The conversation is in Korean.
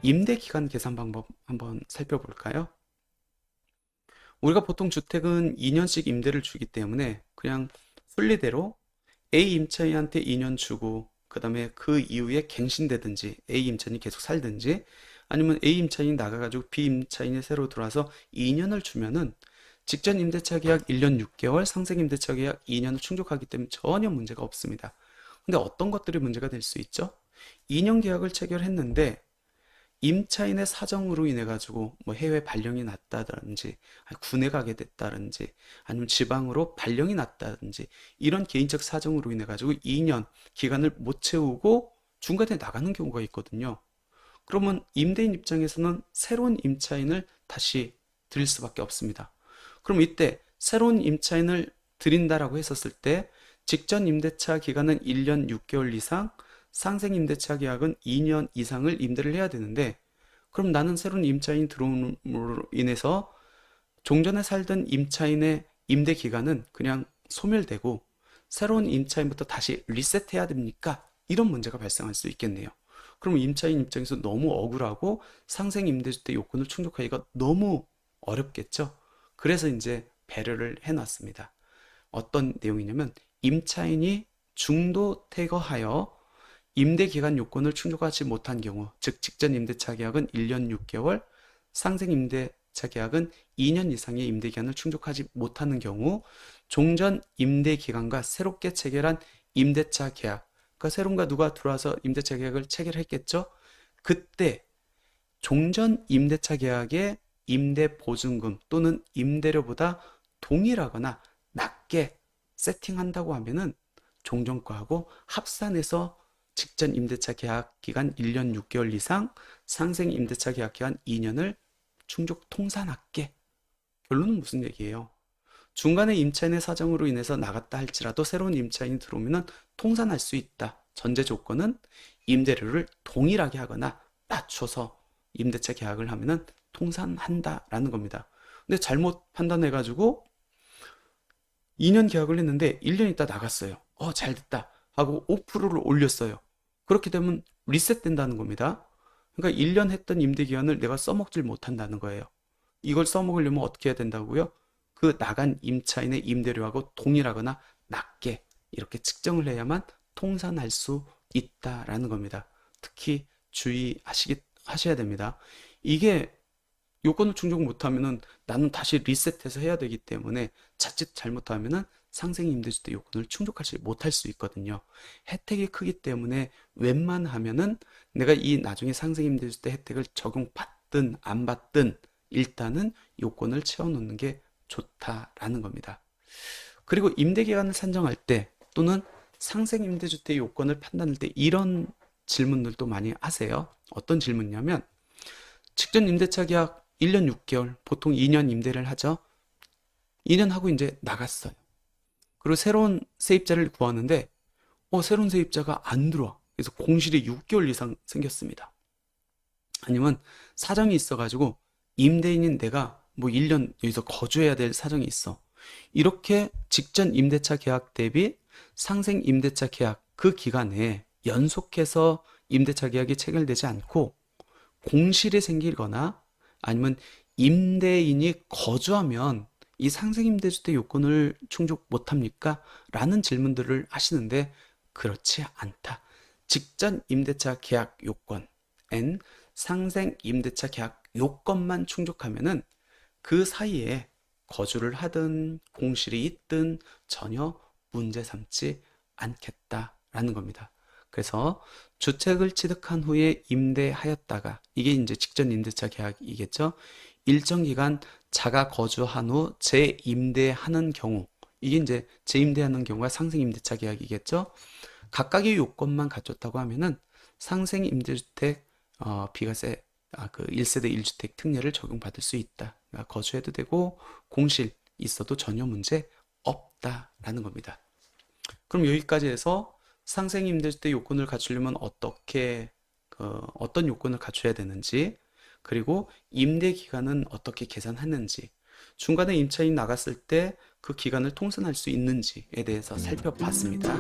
임대 기간 계산 방법 한번 살펴볼까요? 우리가 보통 주택은 2년씩 임대를 주기 때문에 그냥 순리대로 A 임차인한테 2년 주고 그 다음에 그 이후에 갱신되든지 A 임차인이 계속 살든지 아니면 A 임차인이 나가가지고 B 임차인이 새로 들어와서 2년을 주면은 직전 임대차 계약 1년 6개월, 상생 임대차 계약 2년을 충족하기 때문에 전혀 문제가 없습니다. 근데 어떤 것들이 문제가 될 수 있죠? 2년 계약을 체결했는데 임차인의 사정으로 인해 가지고 뭐 해외 발령이 났다든지 군에 가게 됐다든지 아니면 지방으로 발령이 났다든지 이런 개인적 사정으로 인해 가지고 2년 기간을 못 채우고 중간에 나가는 경우가 있거든요. 그러면 임대인 입장에서는 새로운 임차인을 다시 들일 수밖에 없습니다. 그럼 이때 새로운 임차인을 들인다라고 했었을 때 직전 임대차 기간은 1년 6개월 이상, 상생 임대차 계약은 2년 이상을 임대를 해야 되는데 그럼 나는 새로운 임차인이 들어옴으로 인해서 종전에 살던 임차인의 임대 기간은 그냥 소멸되고 새로운 임차인부터 다시 리셋해야 됩니까? 이런 문제가 발생할 수 있겠네요. 그럼 임차인 입장에서 너무 억울하고 상생 임대주택 요건을 충족하기가 너무 어렵겠죠? 그래서 이제 배려를 해놨습니다. 어떤 내용이냐면 임차인이 중도 퇴거하여 임대기간 요건을 충족하지 못한 경우, 즉 직전 임대차 계약은 1년 6개월, 상생 임대차 계약은 2년 이상의 임대기간을 충족하지 못하는 경우 종전 임대기간과 새롭게 체결한 임대차 계약, 그러니까 새로운가 누가 들어와서 임대차 계약을 체결했겠죠? 그때 종전 임대차 계약의 임대 보증금 또는 임대료보다 동일하거나 낮게 세팅한다고 하면은 종전과하고 합산해서 직전 임대차 계약 기간 1년 6개월 이상, 상생 임대차 계약 기간 2년을 충족 통산할게. 결론은 무슨 얘기예요? 중간에 임차인의 사정으로 인해서 나갔다 할지라도 새로운 임차인이 들어오면 통산할 수 있다. 전제 조건은 임대료를 동일하게 하거나 낮춰서 임대차 계약을 하면 통산한다라는 겁니다. 근데 잘못 판단해가지고 2년 계약을 했는데 1년 있다 나갔어요. 잘 됐다 하고 5%를 올렸어요. 그렇게 되면 리셋된다는 겁니다. 그러니까 1년 했던 임대 기간을 내가 써먹질 못한다는 거예요. 이걸 써먹으려면 어떻게 해야 된다고요? 그 나간 임차인의 임대료하고 동일하거나 낮게 이렇게 측정을 해야만 통산할 수 있다라는 겁니다. 특히 주의하셔야 됩니다. 이게 요건을 충족 못하면은 나는 다시 리셋해서 해야 되기 때문에 자칫 잘못하면은 상생 임대주택 요건을 충족하지 못할 수 있거든요. 혜택이 크기 때문에 웬만하면은 내가 이 나중에 상생 임대주택 혜택을 적용받든 안 받든 일단은 요건을 채워놓는 게 좋다라는 겁니다. 그리고 임대기간을 산정할 때 또는 상생 임대주택 요건을 판단할 때 이런 질문들도 많이 하세요. 어떤 질문이냐면 직전 임대차 계약 1년 6개월, 보통 2년 임대를 하죠. 2년 하고 이제 나갔어요. 그리고 새로운 세입자를 구하는데, 새로운 세입자가 안 들어와. 그래서 공실이 6개월 이상 생겼습니다. 아니면 사정이 있어가지고 임대인인 내가 뭐 1년 여기서 거주해야 될 사정이 있어. 이렇게 직전 임대차 계약 대비 상생 임대차 계약 그 기간에 연속해서 임대차 계약이 체결되지 않고 공실이 생기거나 아니면 임대인이 거주하면 이 상생임대주택 요건을 충족 못합니까? 라는 질문들을 하시는데 그렇지 않다. 직전 임대차 계약 요건 N 상생임대차 계약 요건만 충족하면은 그 사이에 거주를 하든 공실이 있든 전혀 문제 삼지 않겠다라는 겁니다. 그래서 주택을 취득한 후에 임대하였다가 이게 이제 직전 임대차 계약이겠죠. 일정 기간 자가 거주한 후 재임대하는 경우 이게 이제 재임대하는 경우가 상생 임대차 계약이겠죠. 각각의 요건만 갖췄다고 하면은 상생 임대주택 비과세 그 1세대 1주택 특례를 적용받을 수 있다. 그러니까 거주해도 되고 공실 있어도 전혀 문제 없다라는 겁니다. 그럼 여기까지 해서 상생 임대주택 요건을 갖추려면 어떤 요건을 갖춰야 되는지, 그리고 임대 기간은 어떻게 계산하는지, 중간에 임차인이 나갔을 때 그 기간을 통산할 수 있는지에 대해서 살펴봤습니다.